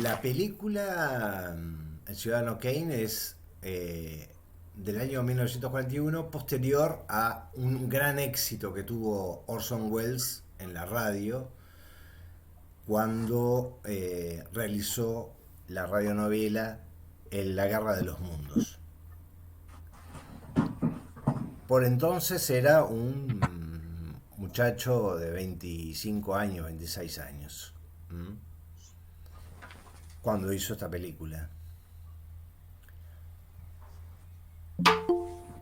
La película El Ciudadano Kane es del año 1941, posterior a un gran éxito que tuvo Orson Welles en la radio cuando realizó la radionovela La Guerra de los Mundos. Por entonces era un muchacho de 25 años, 26 años, ¿m? Cuando hizo esta película.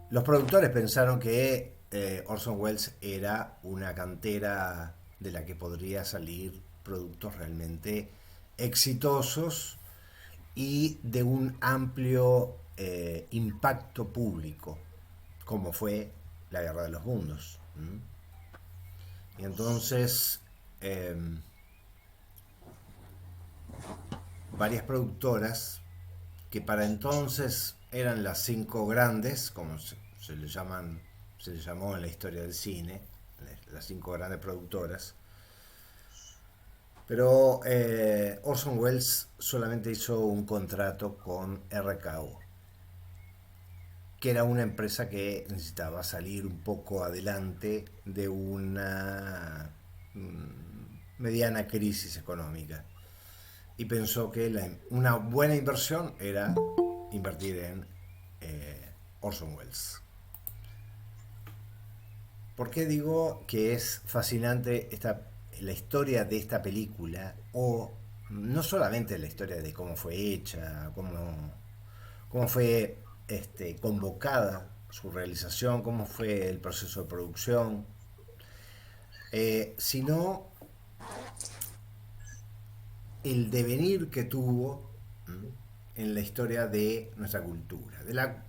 Los productores pensaron que Orson Welles era una cantera de la que podría salir productos realmente exitosos y de un amplio impacto público, como fue la Guerra de los Mundos. ¿M? Y entonces eh, varias productoras que para entonces eran las cinco grandes, como se le llaman, se le llamó en la historia del cine, las cinco grandes productoras. Pero Orson Welles solamente hizo un contrato con RKO, que era una empresa que necesitaba salir un poco adelante de una mediana crisis económica. Y pensó que una buena inversión era invertir en Orson Welles. ¿Por qué digo que es fascinante la historia de esta película? O no solamente la historia de cómo fue hecha, cómo fue convocada su realización, cómo fue el proceso de producción, sino el devenir que tuvo en la historia de nuestra cultura.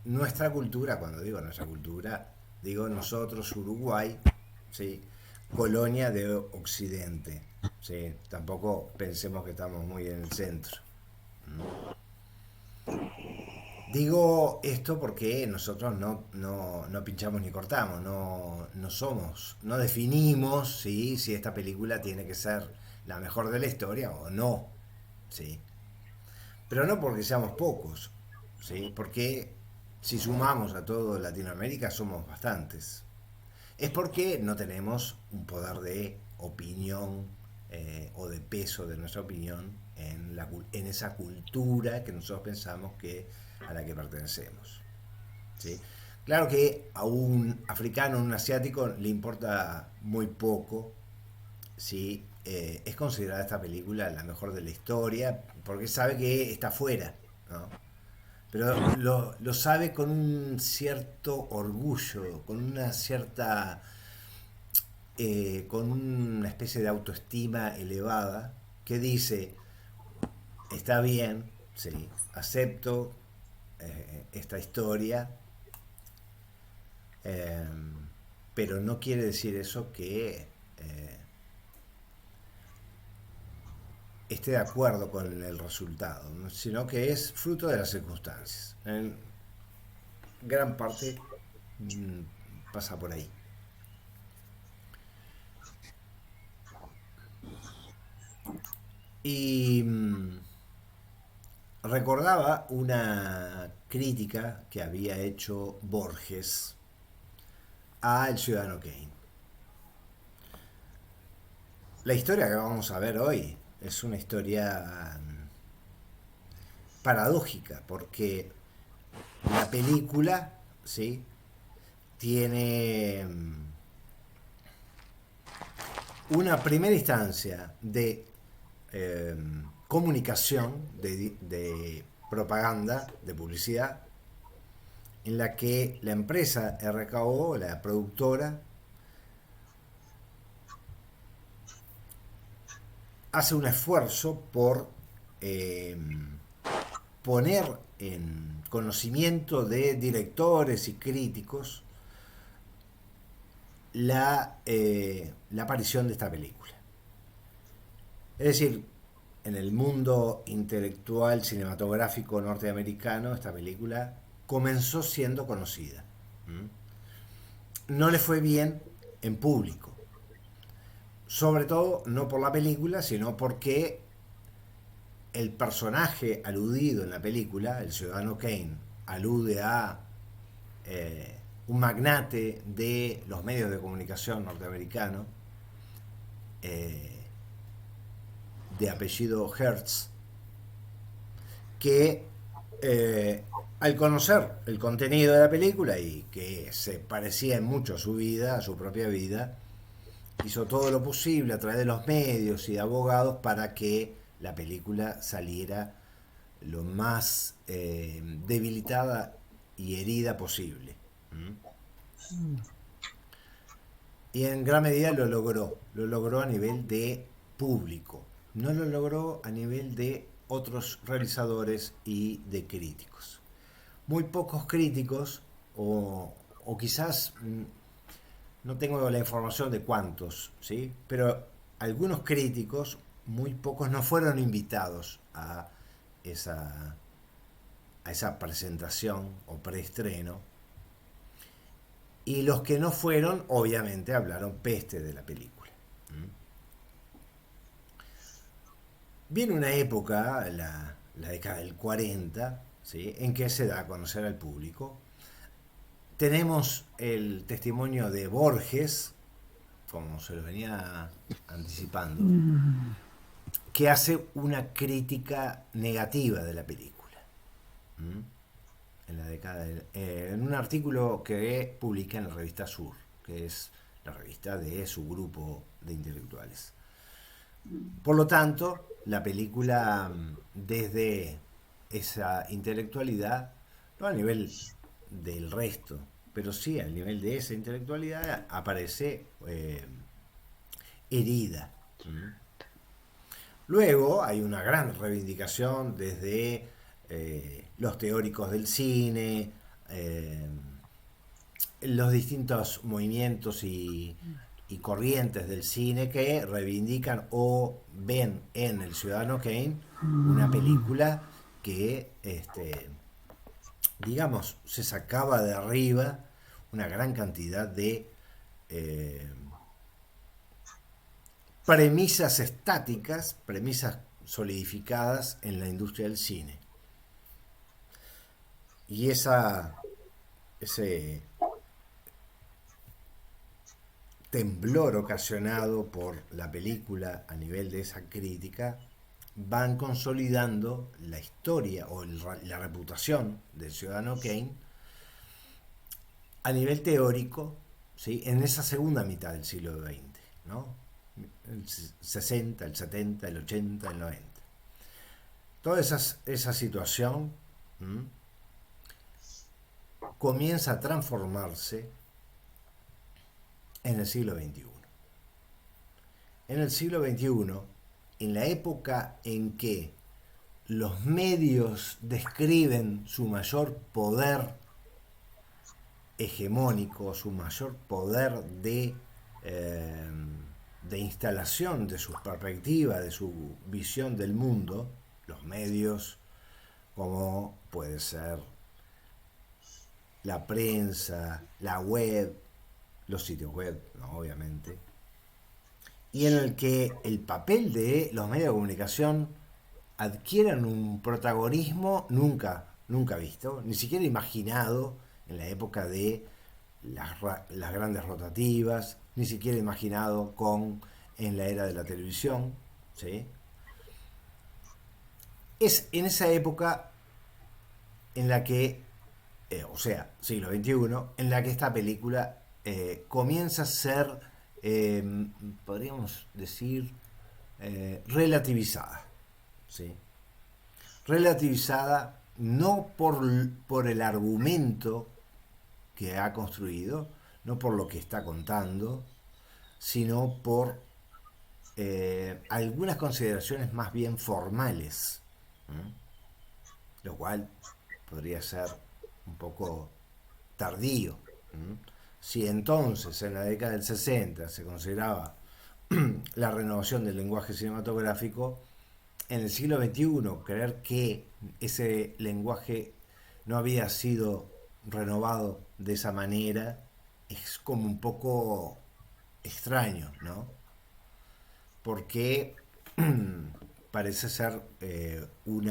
Nuestra cultura, cuando digo nuestra cultura, digo nosotros, Uruguay, ¿sí? Colonia de Occidente. ¿Sí? Tampoco pensemos que estamos muy en el centro. Digo esto porque nosotros no pinchamos ni cortamos, no somos, no definimos, ¿sí? Si esta película tiene que ser la mejor de la historia o no. ¿Sí? Pero no porque seamos pocos, ¿sí? Porque si sumamos a todo Latinoamérica somos bastantes. Es porque no tenemos un poder de opinión o de peso de nuestra opinión en esa cultura que nosotros pensamos que a la que pertenecemos. ¿Sí? Claro que a un africano, a un asiático, le importa muy poco si es considerada esta película la mejor de la historia, porque sabe que está fuera, ¿no? Pero lo sabe con un cierto orgullo, con una cierta, con una especie de autoestima elevada, que dice, está bien, sí, acepto esta historia, eh, pero no quiere decir eso que esté de acuerdo con el resultado, ¿no? Sino que es fruto de las circunstancias. En gran parte pasa por ahí. Y recordaba una crítica que había hecho Borges a El Ciudadano Kane. La historia que vamos a ver hoy es una historia paradójica, porque la película, ¿sí? Tiene una primera instancia de eh, comunicación, de propaganda, de publicidad, en la que la empresa RKO, la productora, hace un esfuerzo por eh, poner en conocimiento de directores y críticos la aparición de esta película. Es decir, en el mundo intelectual cinematográfico norteamericano, esta película comenzó siendo conocida. No le fue bien en público. Sobre todo no por la película, sino porque el personaje aludido en la película, el ciudadano Kane, alude a un magnate de los medios de comunicación norteamericanos, eh, de apellido Hertz, que al conocer el contenido de la película y que se parecía en mucho a su vida, a su propia vida, hizo todo lo posible a través de los medios y de abogados para que la película saliera lo más debilitada y herida posible. ¿Mm? Y en gran medida lo logró a nivel de público, no lo logró a nivel de otros realizadores y de críticos. Muy pocos críticos, o quizás no tengo la información de cuántos, ¿sí? Pero algunos críticos, muy pocos, no fueron invitados esa, a esa presentación o preestreno. Y los que no fueron, obviamente, hablaron peste de la película. Viene una época, la década del 40, ¿sí? En que se da a conocer al público. Tenemos el testimonio de Borges, como se lo venía anticipando, que hace una crítica negativa de la película. ¿Mm? En la década en un artículo que publica en la revista Sur, que es la revista de su grupo de intelectuales. Por lo tanto, la película, desde esa intelectualidad, no a nivel del resto, pero sí al nivel de esa intelectualidad, aparece herida. Luego hay una gran reivindicación desde los teóricos del cine, los distintos movimientos y corrientes del cine que reivindican o ven en El Ciudadano Kane una película que, digamos, se sacaba de arriba una gran cantidad de eh, premisas estáticas, premisas solidificadas en la industria del cine. Y ese temblor ocasionado por la película a nivel de esa crítica van consolidando la historia o la reputación del Ciudadano Kane a nivel teórico, ¿sí? En esa segunda mitad del siglo XX, ¿no? El 60, el 70, el 80, el 90. Toda esa situación comienza a transformarse en el siglo XXI. En el siglo XXI, en la época en que los medios describen su mayor poder hegemónico, su mayor poder de instalación de su perspectiva, de su visión del mundo, los medios como puede ser la prensa, la web, los sitios web, ¿no? Obviamente, y en el que el papel de los medios de comunicación adquieren un protagonismo nunca visto, ni siquiera imaginado en la época de las grandes rotativas, ni siquiera imaginado en la era de la televisión, ¿sí? Es en esa época en la que, o sea, siglo XXI, en la que esta película comienza a ser, podríamos decir, relativizada, ¿sí? Relativizada no por el argumento que ha construido, no por lo que está contando, sino por algunas consideraciones más bien formales, ¿eh? Lo cual podría ser un poco tardío. ¿Eh? Si entonces, en la década del 60, se consideraba la renovación del lenguaje cinematográfico, en el siglo XXI creer que ese lenguaje no había sido renovado de esa manera es como un poco extraño, ¿no? Porque parece ser un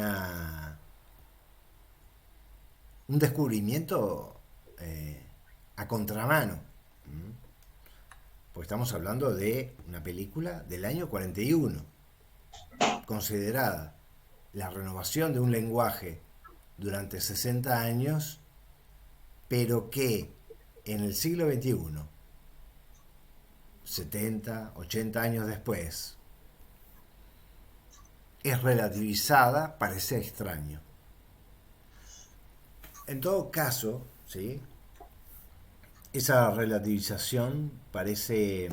descubrimiento a contramano. ¿Mm? Pues estamos hablando de una película del año 41, considerada la renovación de un lenguaje durante 60 años, pero que en el siglo XXI, 70, 80 años después, es relativizada, parece extraño. En todo caso, ¿sí? Esa relativización parece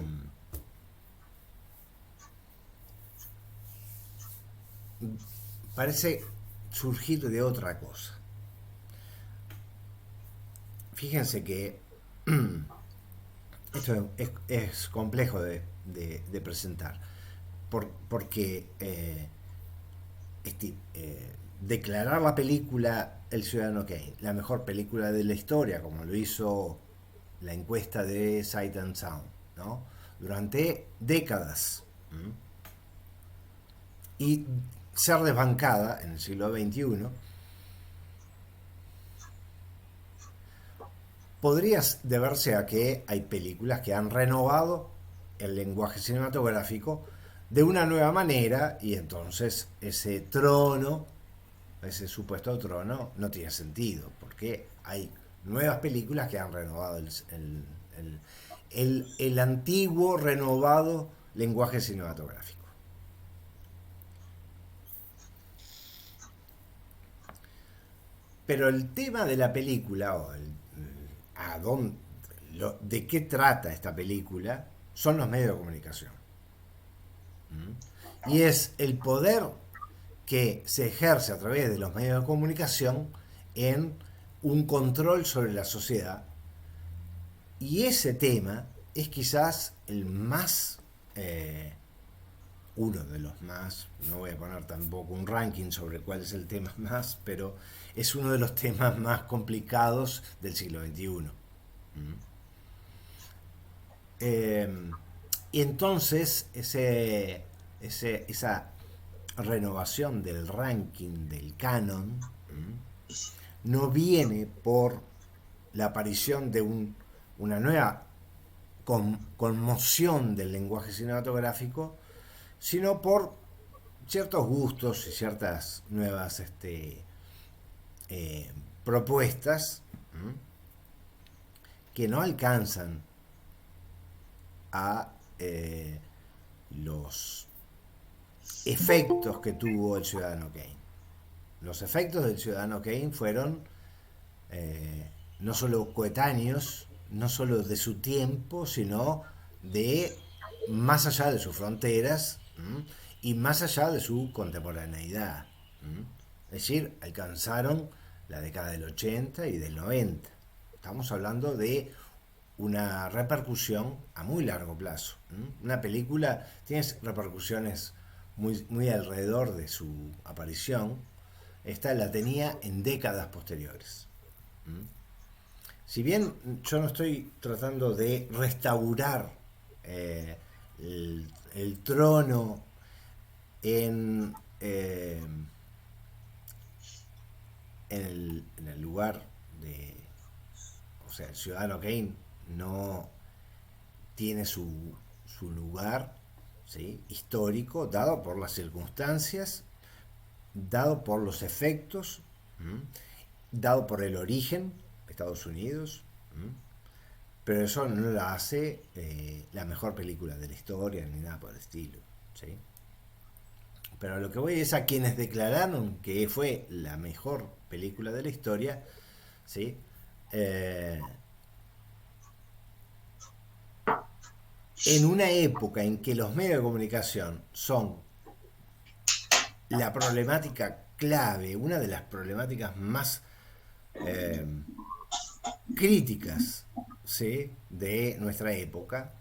surgir de otra cosa. Fíjense que esto es complejo de presentar, porque declarar la película El Ciudadano Kane la mejor película de la historia, como lo hizo la encuesta de Sight and Sound, ¿no? Durante décadas. ¿Mm? Y ser desbancada en el siglo XXI podría deberse a que hay películas que han renovado el lenguaje cinematográfico de una nueva manera, y entonces ese trono, ese supuesto trono, no tiene sentido, porque hay nuevas películas que han renovado el antiguo renovado lenguaje cinematográfico. Pero el tema de la película, a dónde, de qué trata esta película, son los medios de comunicación. ¿Mm? Y es el poder que se ejerce a través de los medios de comunicación en un control sobre la sociedad. Y ese tema es quizás el más, uno de los más, no voy a poner tampoco un ranking sobre cuál es el tema más, pero es uno de los temas más complicados del siglo XXI. ¿Mm? Eh, y entonces esa renovación del ranking del canon, no viene por la aparición de una nueva conmoción del lenguaje cinematográfico, sino por ciertos gustos y ciertas nuevas propuestas, ¿m? Que no alcanzan a los efectos que tuvo el Ciudadano Kane. Los efectos del Ciudadano Kane fueron no solo coetáneos, no solo de su tiempo, sino de más allá de sus fronteras, ¿m? Y más allá de su contemporaneidad. ¿M? Es decir, alcanzaron la década del 80 y del 90. Estamos hablando de una repercusión a muy largo plazo. ¿M? Una película tiene repercusiones muy alrededor de su aparición. Esta la tenía en décadas posteriores. ¿Mm? Si bien yo no estoy tratando de restaurar eh, el trono en, eh, en el lugar de, o sea, el Ciudadano Kane no tiene su lugar, ¿sí? Histórico, dado por las circunstancias, dado por los efectos, ¿m? Dado por el origen, Estados Unidos, ¿m? Pero eso no la hace la mejor película de la historia ni nada por el estilo, ¿sí? Pero lo que voy es a quienes declararon que fue la mejor película de la historia, ¿sí? Eh, en una época en que los medios de comunicación son la problemática clave, una de las problemáticas más eh, críticas, ¿sí? De nuestra época,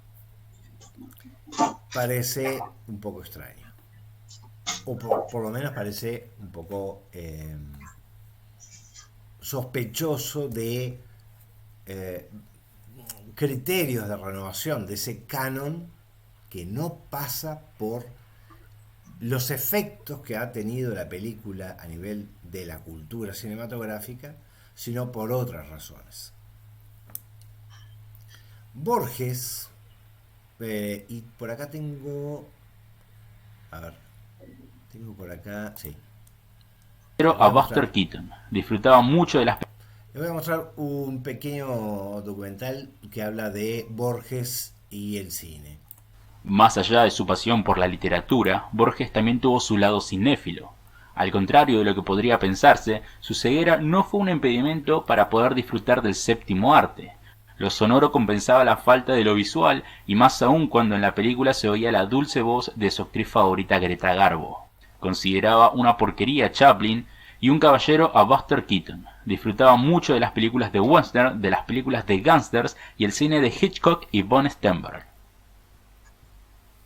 parece un poco extraño. O por lo menos parece un poco sospechoso de eh, criterios de renovación de ese canon que no pasa por los efectos que ha tenido la película a nivel de la cultura cinematográfica, sino por otras razones. Borges, y por acá tengo, a ver, tengo por acá, sí, les voy A a Buster mostrar, Keaton. Disfrutaba mucho de las. les voy a mostrar un pequeño documental que habla de Borges y el cine. Más allá de su pasión por la literatura, Borges también tuvo su lado cinéfilo. Al contrario de lo que podría pensarse, su ceguera no fue un impedimento para poder disfrutar del séptimo arte. Lo sonoro compensaba la falta de lo visual, y más aún cuando en la película se oía la dulce voz de su actriz favorita Greta Garbo. Consideraba una porquería a Chaplin y un caballero a Buster Keaton. Disfrutaba mucho de las películas de western, de las películas de gangsters y el cine de Hitchcock y Von Stenberg.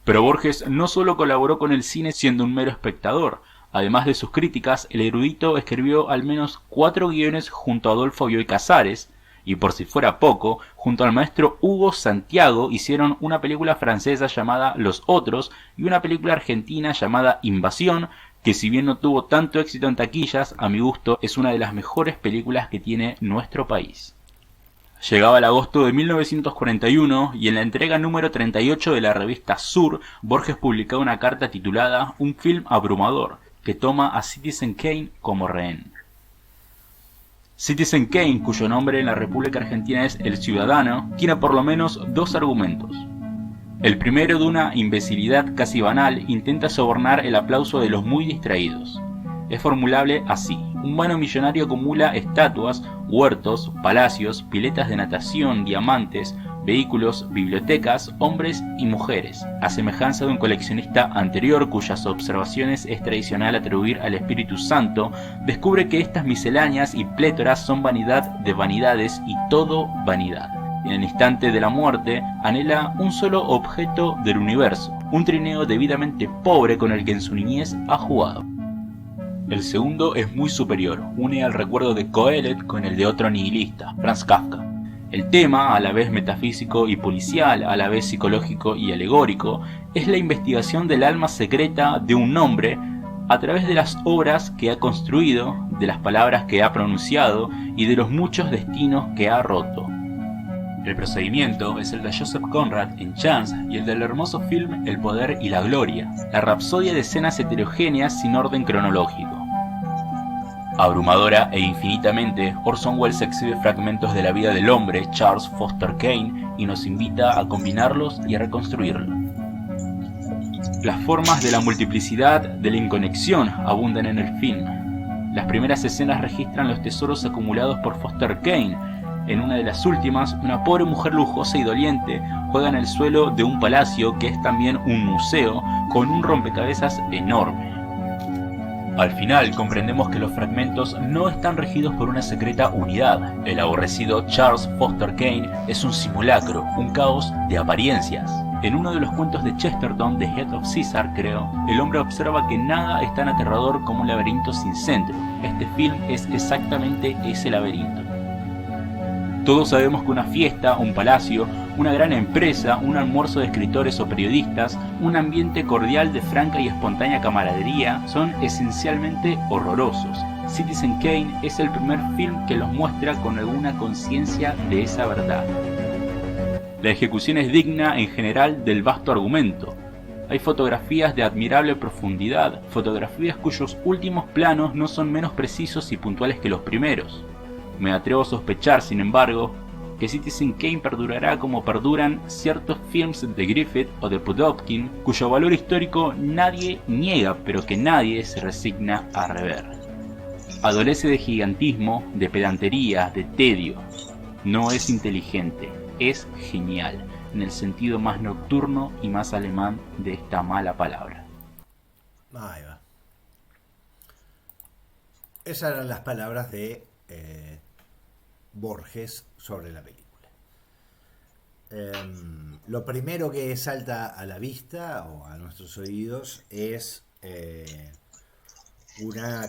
Pero Borges no solo colaboró con el cine siendo un mero espectador. Además de sus críticas, el erudito escribió al menos 4 guiones junto a Adolfo Bioy Casares, y por si fuera poco, junto al maestro Hugo Santiago hicieron una película francesa llamada Los Otros y una película argentina llamada Invasión, que si bien no tuvo tanto éxito en taquillas, a mi gusto es una de las mejores películas que tiene nuestro país. Llegaba el agosto de 1941 y en la entrega número 38 de la revista Sur, Borges publicaba una carta titulada Un film abrumador, que toma a Citizen Kane como rehén. Citizen Kane, cuyo nombre en la República Argentina es El Ciudadano, tiene por lo menos dos argumentos. El primero, de una imbecilidad casi banal, intenta sobornar el aplauso de los muy distraídos. Es formulable así: un vano millonario acumula estatuas, huertos, palacios, piletas de natación, diamantes, vehículos, bibliotecas, hombres y mujeres, a semejanza de un coleccionista anterior cuyas observaciones es tradicional atribuir al Espíritu Santo. Descubre que estas misceláneas y plétoras son vanidad de vanidades y todo vanidad. En el instante de la muerte anhela un solo objeto del universo, un trineo debidamente pobre con el que en su niñez ha jugado. El segundo es muy superior, une al recuerdo de Coelet con el de otro nihilista, Franz Kafka. El tema, a la vez metafísico y policial, a la vez psicológico y alegórico, es la investigación del alma secreta de un hombre a través de las obras que ha construido, de las palabras que ha pronunciado y de los muchos destinos que ha roto. El procedimiento es el de Joseph Conrad en Chance y el del hermoso film El poder y la gloria, la rapsodia de escenas heterogéneas sin orden cronológico. Abrumadora e infinitamente, Orson Welles exhibe fragmentos de la vida del hombre Charles Foster Kane y nos invita a combinarlos y a reconstruirlo. Las formas de la multiplicidad, de la inconexión, abundan en el film. Las primeras escenas registran los tesoros acumulados por Foster Kane. En una de las últimas, una pobre mujer lujosa y doliente juega en el suelo de un palacio que es también un museo con un rompecabezas enorme. Al final comprendemos que los fragmentos no están regidos por una secreta unidad. El aborrecido Charles Foster Kane es un simulacro, un caos de apariencias. En uno de los cuentos de Chesterton, The Head of Caesar, creo, el hombre observa que nada es tan aterrador como un laberinto sin centro. Este film es exactamente ese laberinto. Todos sabemos que una fiesta, un palacio, una gran empresa, un almuerzo de escritores o periodistas, un ambiente cordial de franca y espontánea camaradería son esencialmente horrorosos. Citizen Kane es el primer film que los muestra con alguna conciencia de esa verdad. La ejecución es digna en general del vasto argumento. Hay fotografías de admirable profundidad, fotografías cuyos últimos planos no son menos precisos y puntuales que los primeros. Me atrevo a sospechar, sin embargo, que Citizen Kane perdurará como perduran ciertos films de Griffith o de Pudovkin, cuyo valor histórico nadie niega, pero que nadie se resigna a rever. Adolece de gigantismo, de pedantería, de tedio. No es inteligente, es genial, en el sentido más nocturno y más alemán de esta mala palabra. Ahí va. Esas eran las palabras de Borges sobre la película. Lo primero que salta a la vista o a nuestros oídos es una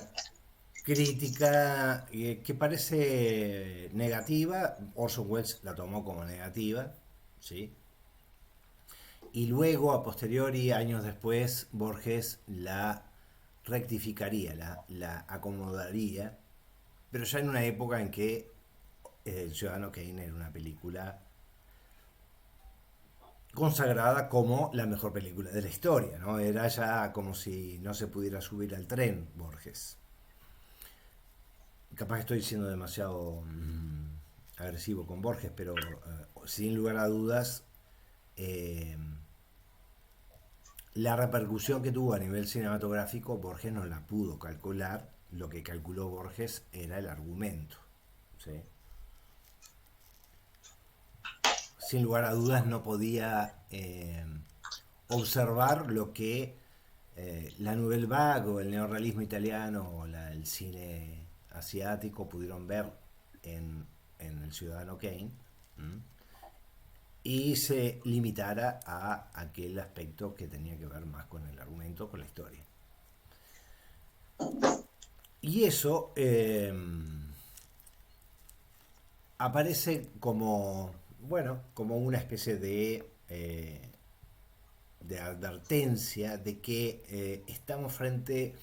crítica que parece negativa. Orson Welles la tomó como negativa, ¿sí? Y luego, a posteriori, años después, Borges la rectificaría, la acomodaría, pero ya en una época en que El Ciudadano Kane era una película consagrada como la mejor película de la historia, ¿no? Era ya como si no se pudiera subir al tren Borges. Capaz que estoy siendo demasiado agresivo con Borges, pero sin lugar a dudas, eh, la repercusión que tuvo a nivel cinematográfico, Borges no la pudo calcular. Lo que calculó Borges era el argumento, ¿sí? Sin lugar a dudas no podía observar lo que la Nouvelle Vague o el neorrealismo italiano o el cine asiático pudieron ver en El Ciudadano Kane. ¿Mm? Y se limitara a aquel aspecto que tenía que ver más con el argumento, con la historia. Y eso aparece como, bueno, como una especie de advertencia de que estamos frente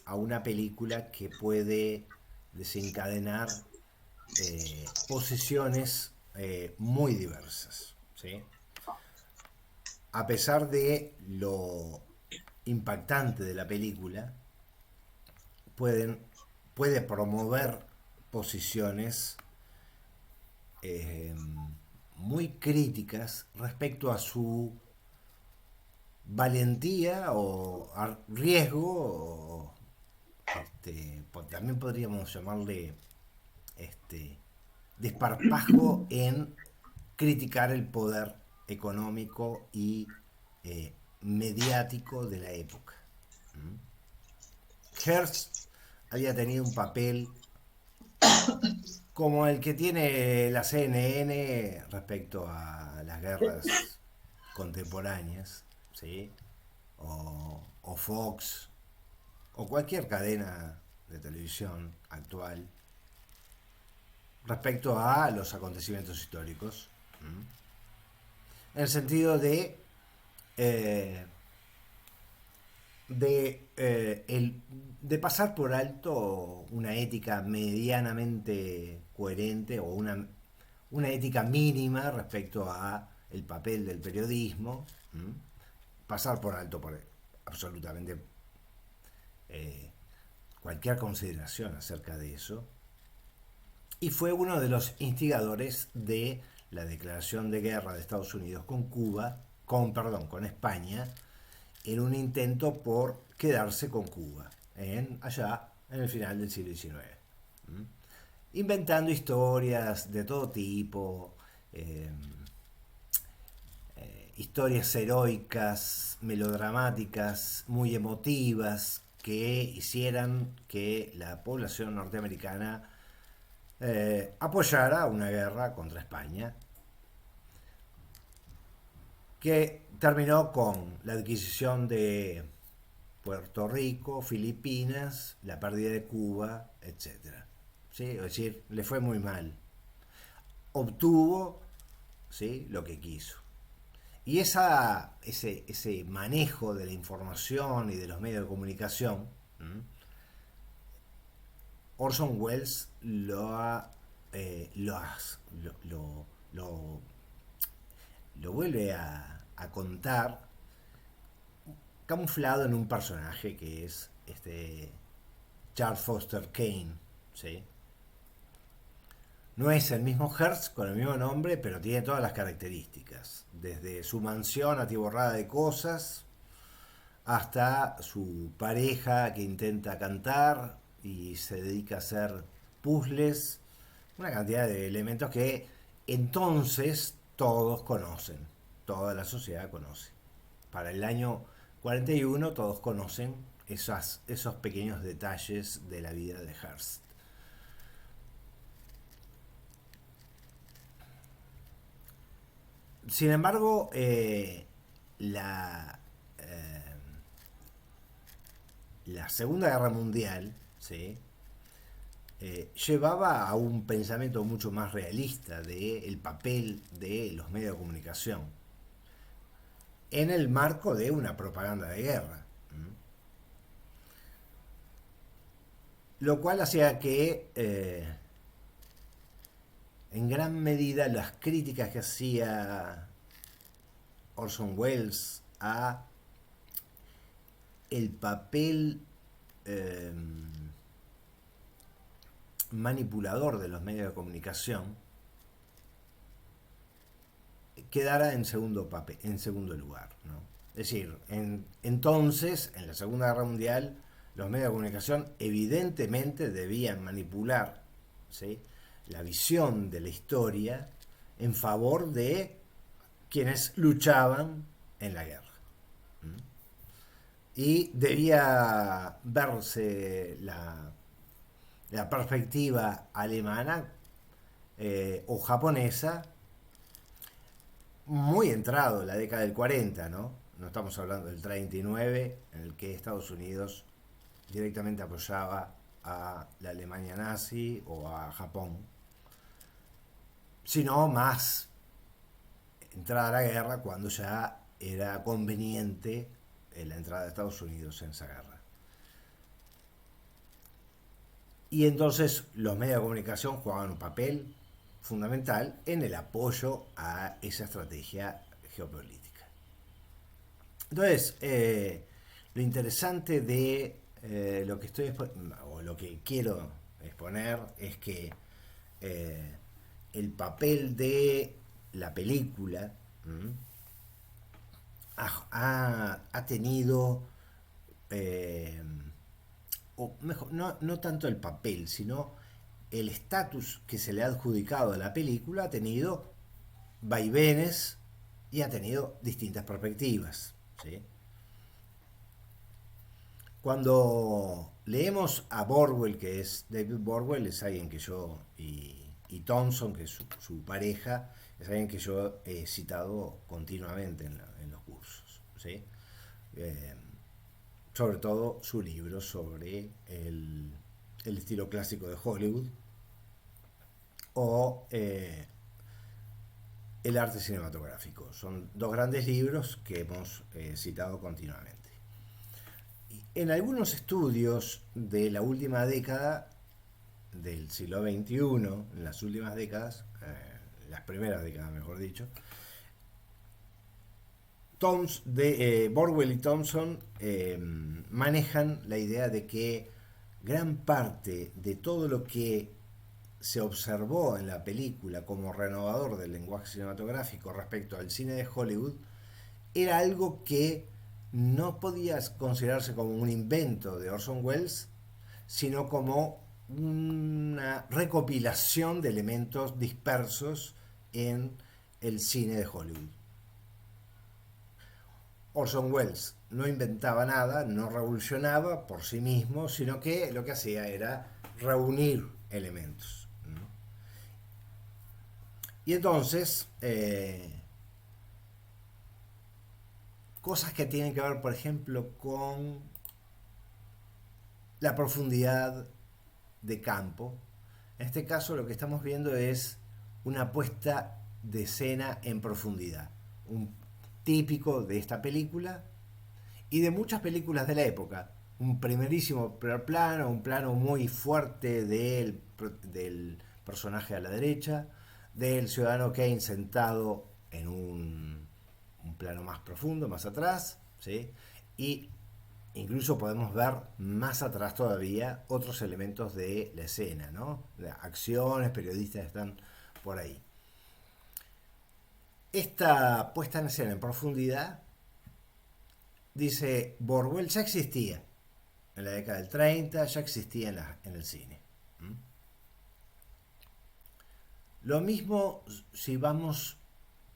a una película que puede desencadenar posiciones muy diversas, ¿sí? A pesar de lo impactante de la película, pueden, puede promover posiciones eh, muy críticas respecto a su valentía o riesgo, o, también podríamos llamarle este, desparpajo en criticar el poder económico y mediático de la época. ¿Mm? Hearst había tenido un papel como el que tiene la CNN respecto a las guerras contemporáneas, ¿sí? O Fox, o cualquier cadena de televisión actual respecto a los acontecimientos históricos. En el sentido eh, de pasar por alto una ética medianamente coherente o una ética mínima respecto a el papel del periodismo, pasar por alto por absolutamente eh, cualquier consideración acerca de eso, y fue uno de los instigadores de la declaración de guerra de Estados Unidos con Cuba, con España, en un intento por quedarse con Cuba, allá en el final del siglo XIX. ¿Mm? Inventando historias de todo tipo, historias heroicas, melodramáticas, muy emotivas, que hicieran que la población norteamericana apoyara una guerra contra España, que terminó con la adquisición de Puerto Rico, Filipinas, la pérdida de Cuba, etcétera. ¿Sí? Es decir, le fue muy mal. Obtuvo, ¿sí?, lo que quiso. Y ese manejo de la información y de los medios de comunicación, Orson Welles lo, lo vuelve a contar camuflado en un personaje que es Charles Foster Kane, ¿sí? No es el mismo Hearst con el mismo nombre, pero tiene todas las características. Desde su mansión atiborrada de cosas hasta su pareja que intenta cantar y se dedica a hacer puzzles. Una cantidad de elementos que entonces todos conocen, toda la sociedad conoce. Para el año 41 todos conocen esos pequeños detalles de la vida de Hearst. Sin embargo, la, eh, la Segunda Guerra Mundial, ¿sí?, llevaba a un pensamiento mucho más realista del papel de los medios de comunicación. en el marco de una propaganda de guerra. Lo cual hacía que en gran medida las críticas que hacía Orson Welles a el papel eh, manipulador de los medios de comunicación quedara en segundo lugar, ¿no? Es decir, entonces, en la Segunda Guerra Mundial, los medios de comunicación evidentemente debían manipular, ¿sí?, la visión de la historia en favor de quienes luchaban en la guerra. Y debía verse la perspectiva alemana o japonesa muy entrado en la década del 40, ¿no? No estamos hablando del 39, en el que Estados Unidos directamente apoyaba a la Alemania nazi o a Japón, sino más entrada a la guerra cuando ya era conveniente la entrada de Estados Unidos en esa guerra. Y entonces los medios de comunicación jugaban un papel fundamental en el apoyo a esa estrategia geopolítica. Entonces, lo interesante de lo que estoy o lo que quiero exponer es que el papel de la película ha tenido, o mejor, no tanto el papel, sino el estatus que se le ha adjudicado a la película ha tenido vaivenes y ha tenido distintas perspectivas, ¿sí? Cuando leemos a Borwell, que es David Borwell, es alguien que yo, y Thompson, que es su pareja, es alguien que yo he citado continuamente en los cursos, ¿sí? Sobre todo su libro sobre el estilo clásico de Hollywood o el arte cinematográfico. Son dos grandes libros que hemos citado continuamente. En algunos estudios de la última década del siglo XXI, en las últimas décadas, las primeras décadas mejor dicho, Borwell y Thompson manejan la idea de que gran parte de todo lo que se observó en la película como renovador del lenguaje cinematográfico respecto al cine de Hollywood era algo que no podía considerarse como un invento de Orson Welles, sino como una recopilación de elementos dispersos en el cine de Hollywood. Orson Welles no inventaba nada, no revolucionaba por sí mismo, sino que lo que hacía era reunir elementos, ¿no? Y entonces, cosas que tienen que ver, por ejemplo, con la profundidad de campo. En este caso lo que estamos viendo es una puesta de escena en profundidad, un típico de esta película y de muchas películas de la época. Un primerísimo plano, un plano muy fuerte del personaje a la derecha, del ciudadano Kane sentado en un plano más profundo, más atrás, ¿sí? Y incluso podemos ver más atrás todavía otros elementos de la escena, ¿no? Acciones, periodistas están por ahí. Esta puesta en escena en profundidad, dice Borwell, ya existía en la década del 30, ya existía en el cine. Lo mismo si vamos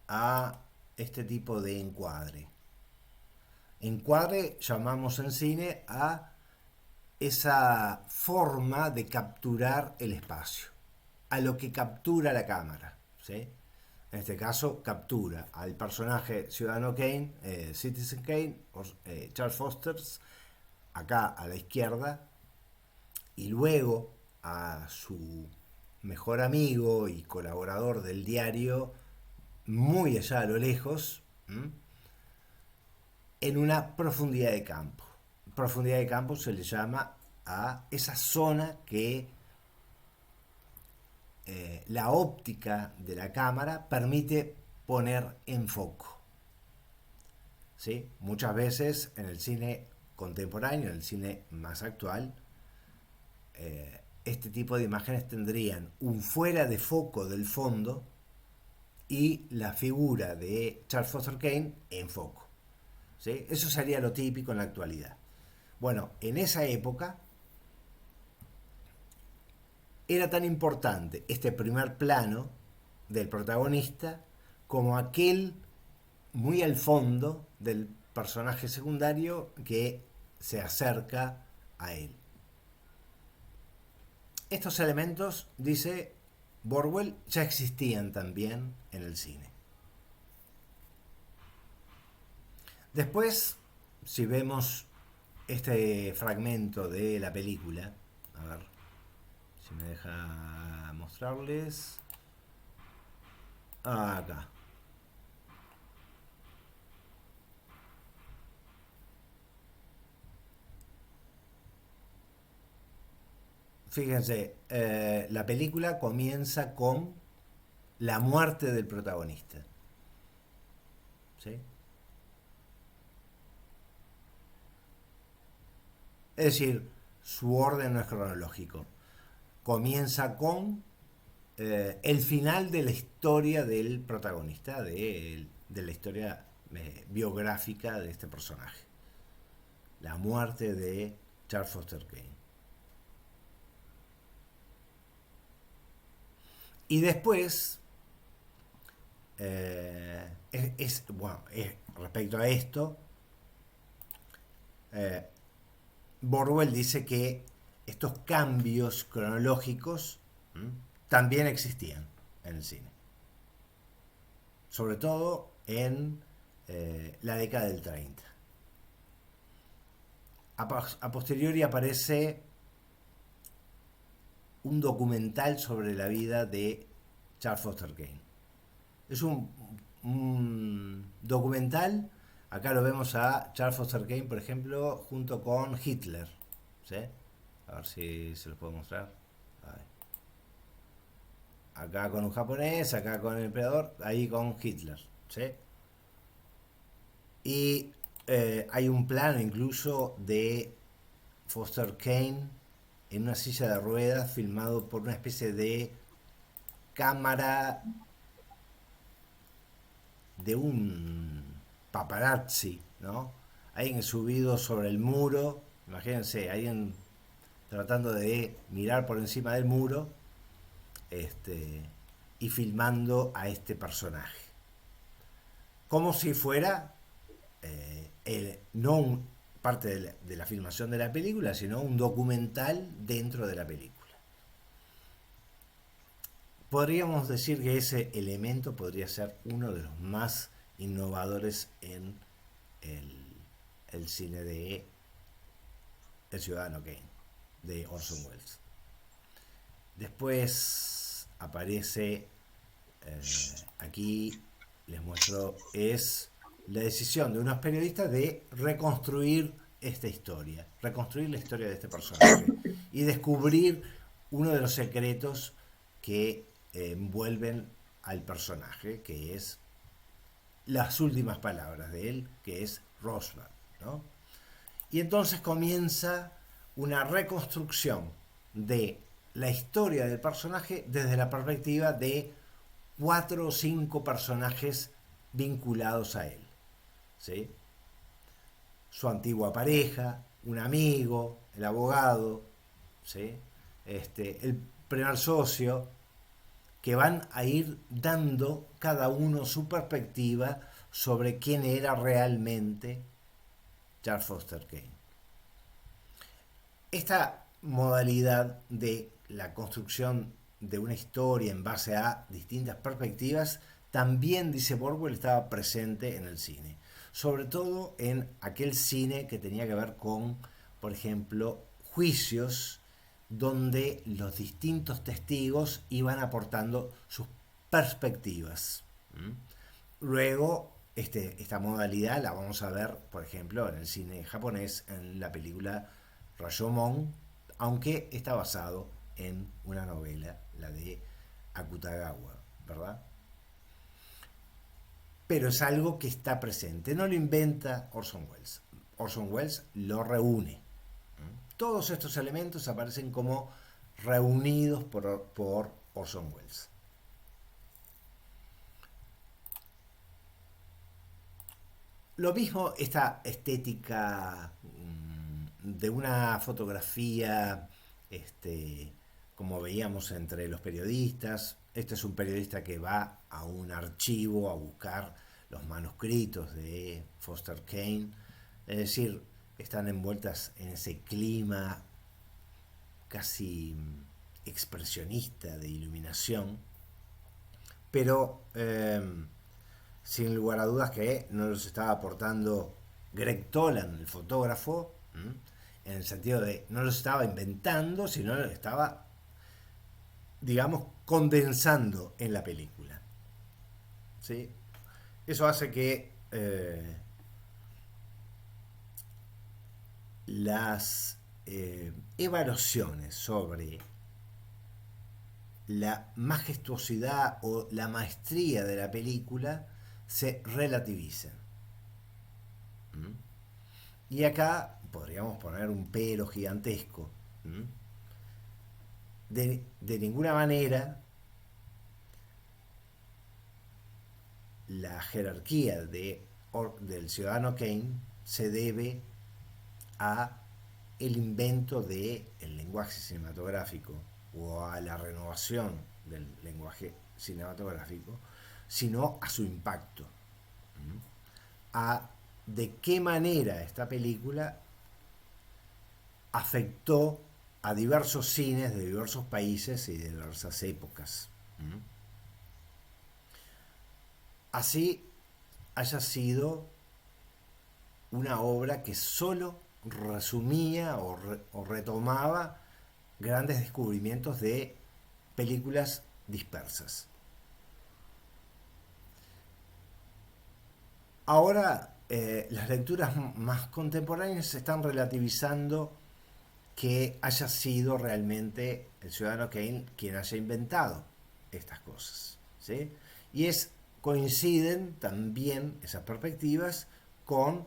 a este tipo de encuadre. Encuadre llamamos en cine a esa forma de capturar el espacio, a lo que captura la cámara, ¿sí? En este caso captura al personaje Ciudadano Kane, Citizen Kane, Charles Foster, acá a la izquierda, y luego a su mejor amigo y colaborador del diario, muy allá a lo lejos, en una profundidad de campo. Profundidad de campo se le llama a esa zona que la óptica de la cámara permite poner en foco. ¿Sí? Muchas veces en el cine contemporáneo, en el cine más actual, este tipo de imágenes tendrían un fuera de foco del fondo y la figura de Charles Foster Kane en foco. ¿Sí? Eso sería lo típico en la actualidad. Bueno, en esa época era tan importante este primer plano del protagonista como aquel muy al fondo del personaje secundario que se acerca a él. Estos elementos, dice Borwell, ya existían también en el cine. Después, si vemos este fragmento de la película, a ver si me deja mostrarles. Acá. Fíjense, la película comienza con la muerte del protagonista. ¿Sí? Es decir, su orden no es cronológico. Comienza con el final de la historia del protagonista, de la historia biográfica de este personaje. La muerte de Charles Foster Kane. Y después, respecto a esto, Borwell dice que estos cambios cronológicos también existían en el cine. Sobre todo en la década del 30. A posteriori aparece un documental sobre la vida de Charles Foster Kane. Es un documental, acá lo vemos a Charles Foster Kane, por ejemplo, junto con Hitler. ¿Sí? A ver si se los puedo mostrar. Acá con un japonés, acá con el emperador, ahí con Hitler. ¿Sí? Y hay un plano incluso de Foster Kane en una silla de ruedas filmado por una especie de cámara de un paparazzi, ¿no? Alguien subido sobre el muro, imagínense, alguien tratando de mirar por encima del muro y filmando a este personaje. Como si fuera no parte de la filmación de la película, sino un documental dentro de la película. Podríamos decir que ese elemento podría ser uno de los más innovadores en el cine de El Ciudadano Kane, de Orson Welles. Después aparece, aquí les muestro, es la decisión de unos periodistas de reconstruir esta historia, reconstruir la historia de este personaje y descubrir uno de los secretos que envuelven al personaje, que es las últimas palabras de él, que es Roswell, ¿no? Y entonces comienza una reconstrucción de la historia del personaje desde la perspectiva de 4 o 5 personajes vinculados a él. ¿Sí? Su antigua pareja, un amigo, el abogado, ¿sí? El primer socio, que van a ir dando cada uno su perspectiva sobre quién era realmente Charles Foster Kane. Esta modalidad de la construcción de una historia en base a distintas perspectivas también, dice Borwell, estaba presente en el cine. Sobre todo en aquel cine que tenía que ver con, por ejemplo, juicios donde los distintos testigos iban aportando sus perspectivas. Luego, esta modalidad la vamos a ver, por ejemplo, en el cine japonés, en la película Rashomon, aunque está basado en una novela, la de Akutagawa, ¿verdad? Pero es algo que está presente, no lo inventa Orson Welles. Orson Welles lo reúne. Todos estos elementos aparecen como reunidos por Orson Welles. Lo mismo esta estética de una fotografía, como veíamos entre los periodistas. Este es un periodista que va a un archivo a buscar los manuscritos de Foster Kane. Es decir, están envueltas en ese clima casi expresionista de iluminación, pero sin lugar a dudas que no los estaba aportando Greg Toland, el fotógrafo, en el sentido de no los estaba inventando, sino los estaba, digamos, condensando en la película. ¿Sí? Eso hace que las evaluaciones sobre la majestuosidad o la maestría de la película se relativicen. Y acá podríamos poner un pero gigantesco. De ninguna manera la jerarquía del Ciudadano Kane se debe a el invento del lenguaje cinematográfico o a la renovación del lenguaje cinematográfico, sino a su impacto, a de qué manera esta película afectó a diversos cines de diversos países y de diversas épocas. Así haya sido una obra que solo resumía o retomaba grandes descubrimientos de películas dispersas. Ahora las lecturas más contemporáneas están relativizando que haya sido realmente el Ciudadano Kane quien haya inventado estas cosas, ¿sí? Y coinciden también esas perspectivas con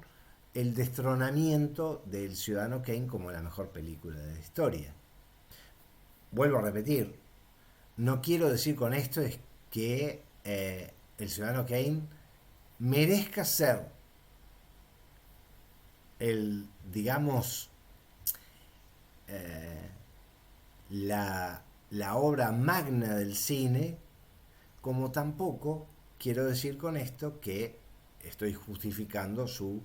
el destronamiento del Ciudadano Kane como la mejor película de la historia. Vuelvo a repetir, no quiero decir con esto es que el Ciudadano Kane merezca ser el, digamos, la obra magna del cine, como tampoco quiero decir con esto que estoy justificando su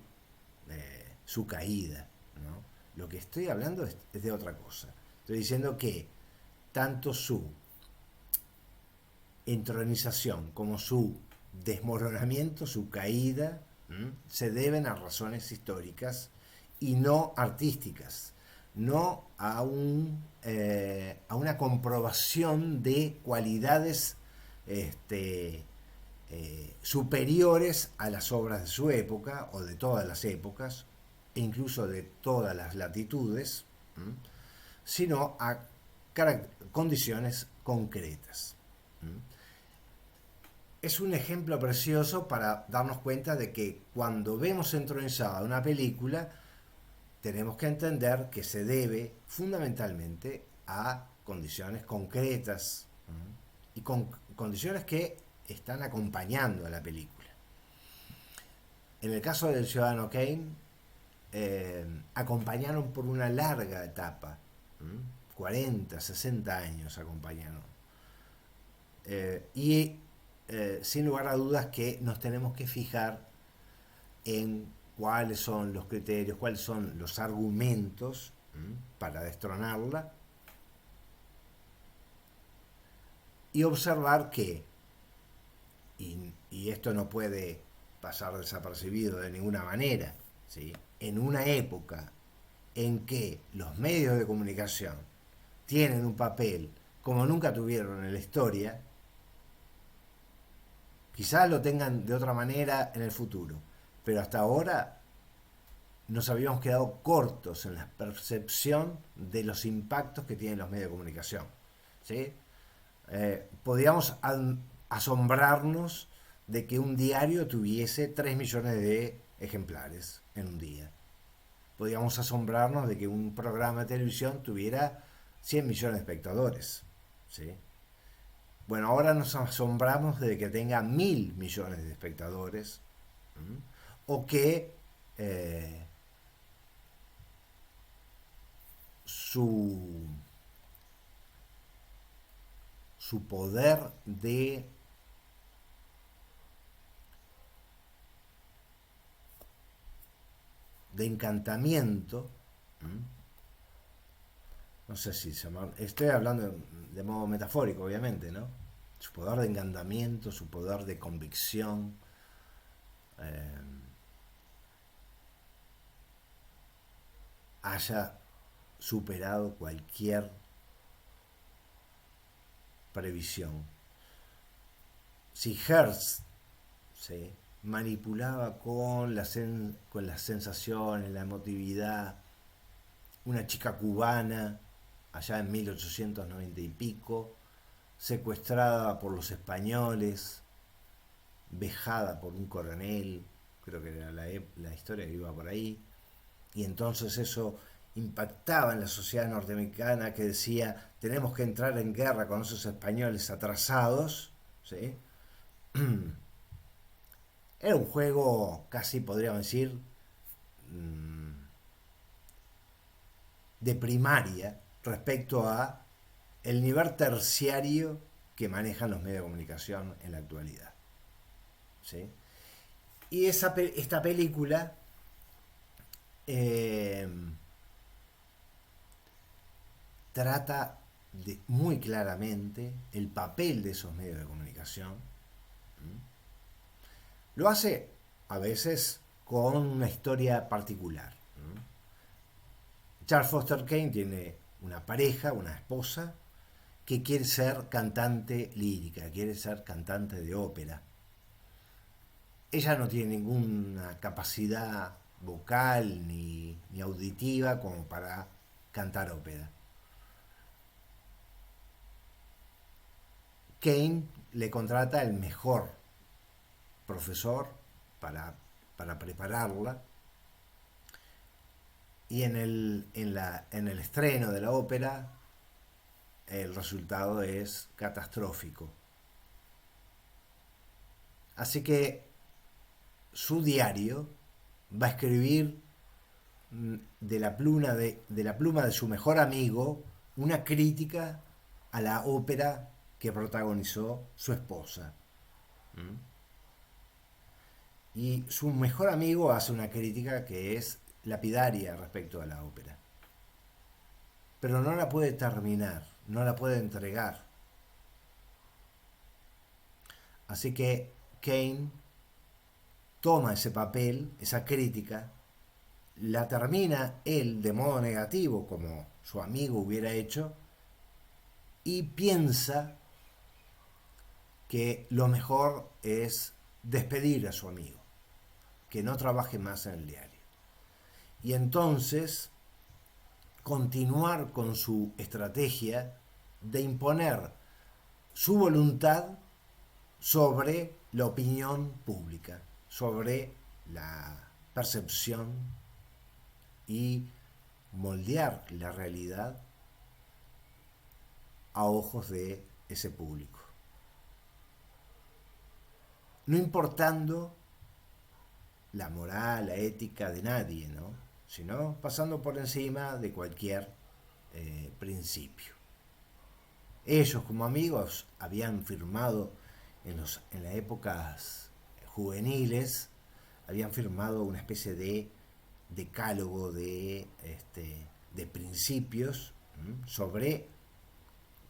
caída, ¿no? Lo que estoy hablando es de otra cosa. Estoy diciendo que tanto su entronización como su desmoronamiento, su caída, se deben a razones históricas y no artísticas, no a una comprobación de cualidades superiores a las obras de su época o de todas las épocas, e incluso de todas las latitudes, sino a condiciones concretas. Es un ejemplo precioso para darnos cuenta de que cuando vemos entronizada una película, tenemos que entender que se debe fundamentalmente a condiciones concretas y con condiciones que están acompañando a la película. En el caso del Ciudadano Kane, acompañaron por una larga etapa, 40, 60 años acompañaron. Sin lugar a dudas que nos tenemos que fijar en cuáles son los criterios, cuáles son los argumentos para destronarla y observar que, y esto no puede pasar desapercibido de ninguna manera, ¿sí? En una época en que los medios de comunicación tienen un papel como nunca tuvieron en la historia, Quizás lo tengan de otra manera en el futuro, pero hasta ahora nos habíamos quedado cortos en la percepción de los impactos que tienen los medios de comunicación. ¿Sí? Podíamos asombrarnos de que un diario tuviese 3 millones de ejemplares en un día. Podíamos asombrarnos de que un programa de televisión tuviera 100 millones de espectadores. ¿Sí? Bueno, ahora nos asombramos de que tenga 1.000 millones de espectadores. ¿Mm? O que su, su poder de encantamiento, no sé si se llama, estoy hablando de modo metafórico, obviamente, ¿no? Su poder de encantamiento, su poder de convicción, eh, haya superado cualquier previsión. Si Hertz, ¿sí?, manipulaba con las sensaciones, la emotividad, una chica cubana allá en 1890 y pico, secuestrada por los españoles, vejada por un coronel, creo que era la historia que iba por ahí, y entonces eso impactaba en la sociedad norteamericana, que decía, tenemos que entrar en guerra con esos españoles atrasados, ¿sí? Era un juego, casi podríamos decir, de primaria respecto a el nivel terciario que manejan los medios de comunicación en la actualidad. ¿Sí? Y esta película trata muy claramente el papel de esos medios de comunicación. Lo hace a veces con una historia particular. Charles Foster Kane tiene una pareja, una esposa, que quiere ser cantante lírica, quiere ser cantante de ópera. Ella no tiene ninguna capacidad vocal ni auditiva como para cantar ópera. Kane le contrata el mejor profesor para prepararla, y en el estreno de la ópera el resultado es catastrófico. Así que su diario va a escribir de la pluma de su mejor amigo una crítica a la ópera que protagonizó su esposa. Y su mejor amigo hace una crítica que es lapidaria respecto a la ópera. Pero no la puede terminar, no la puede entregar. Así que Kane toma ese papel, esa crítica, la termina él de modo negativo, como su amigo hubiera hecho, y piensa que lo mejor es despedir a su amigo, que no trabaje más en el diario. Y entonces continuar con su estrategia de imponer su voluntad sobre la opinión pública, sobre la percepción, y moldear la realidad a ojos de ese público. No importando la moral, la ética de nadie, ¿no?, sino pasando por encima de cualquier principio. Ellos, como amigos, habían firmado en las épocas juveniles, habían firmado una especie de decálogo de principios sobre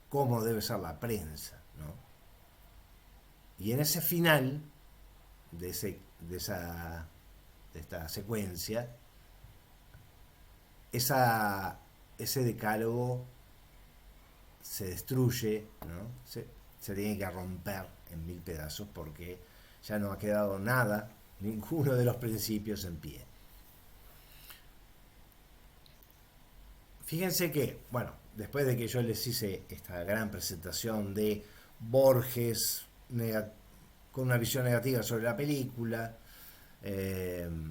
cómo debe ser la prensa, ¿no? Y en ese final de esta secuencia, ese decálogo se destruye, ¿no? Se tiene que romper en 1000 pedazos, porque ya no ha quedado nada, ninguno de los principios en pie. Fíjense que, bueno, después de que yo les hice esta gran presentación de Borges con una visión negativa sobre la película,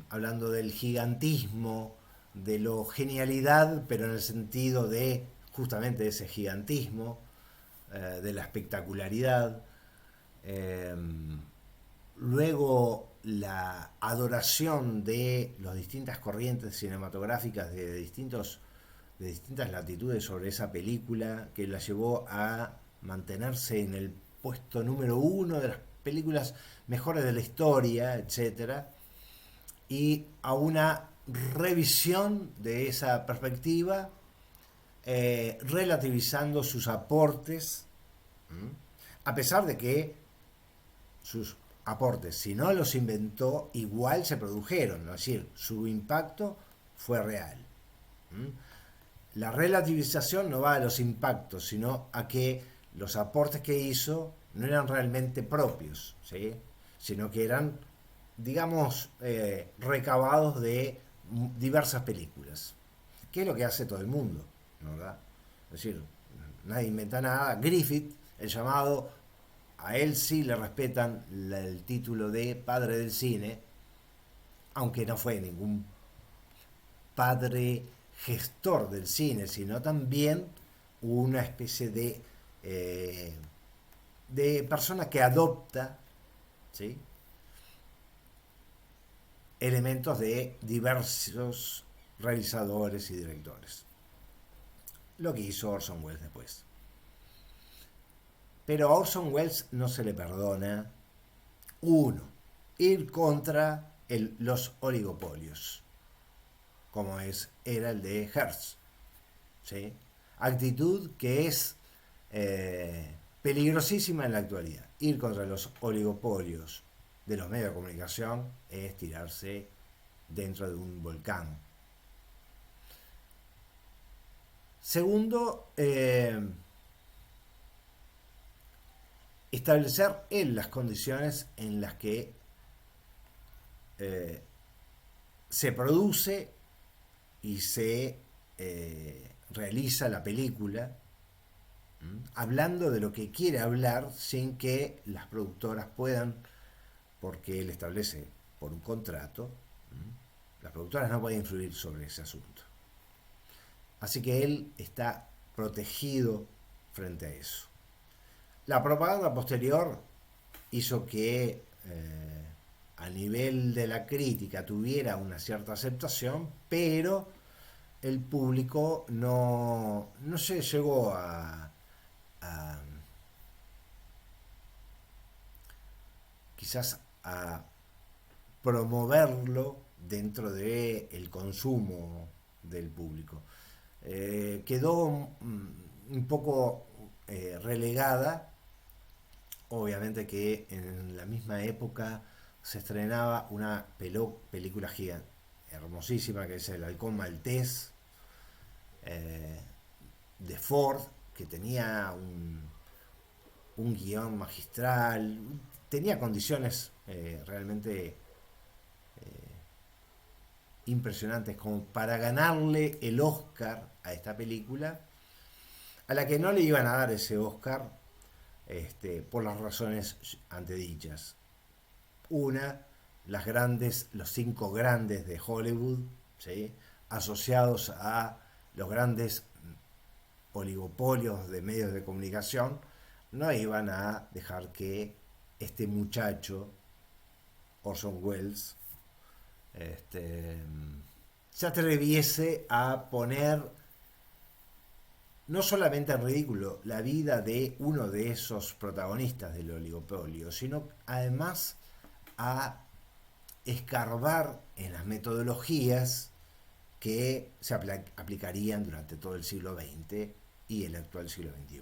hablando del gigantismo, de lo genialidad, pero en el sentido de justamente ese gigantismo, de la espectacularidad, luego la adoración de las distintas corrientes cinematográficas de distintas latitudes sobre esa película, que la llevó a mantenerse en el puesto número 1 de las películas mejores de la historia, etcétera, y a una revisión de esa perspectiva, relativizando sus aportes, a pesar de que sus aportes, si no los inventó, igual se produjeron, es decir, su impacto fue real. La relativización no va a los impactos, sino a que los aportes que hizo no eran realmente propios, ¿sí? Sino que eran, digamos, recabados de diversas películas, que es lo que hace todo el mundo, ¿verdad? Es decir, nadie inventa nada. Griffith, el llamado, a él sí le respetan el título de padre del cine, aunque no fue ningún padre gestor del cine, sino también una especie de persona que adopta, ¿sí?, elementos de diversos realizadores y directores. Lo que hizo Orson Welles después. Pero a Orson Welles no se le perdona, uno, ir contra los oligopolios, como era el de Hearst, ¿sí? Actitud que es peligrosísima en la actualidad. Ir contra los oligopolios de los medios de comunicación es tirarse dentro de un volcán. Segundo, establecer él las condiciones en las que se produce y se realiza la película, hablando de lo que quiere hablar sin que las productoras puedan, porque él establece por un contrato, las productoras no pueden influir sobre ese asunto. Así que él está protegido frente a eso. La propaganda posterior hizo que a nivel de la crítica tuviera una cierta aceptación, pero el público no se llegó a quizás a promoverlo dentro del consumo del público. Quedó un poco relegada. Obviamente que en la misma época se estrenaba una película gigante, hermosísima, que es El Halcón Maltés, de Ford, que tenía un guión magistral, tenía condiciones realmente impresionantes como para ganarle el Oscar a esta película, a la que no le iban a dar ese Oscar por las razones antedichas. Una, los 5 grandes de Hollywood, ¿sí?, asociados a los grandes oligopolios de medios de comunicación, no iban a dejar que este muchacho, Orson Welles, se atreviese a poner no solamente en ridículo la vida de uno de esos protagonistas del oligopolio, sino además a escarbar en las metodologías que se aplicarían durante todo el siglo XX y el actual siglo XXI.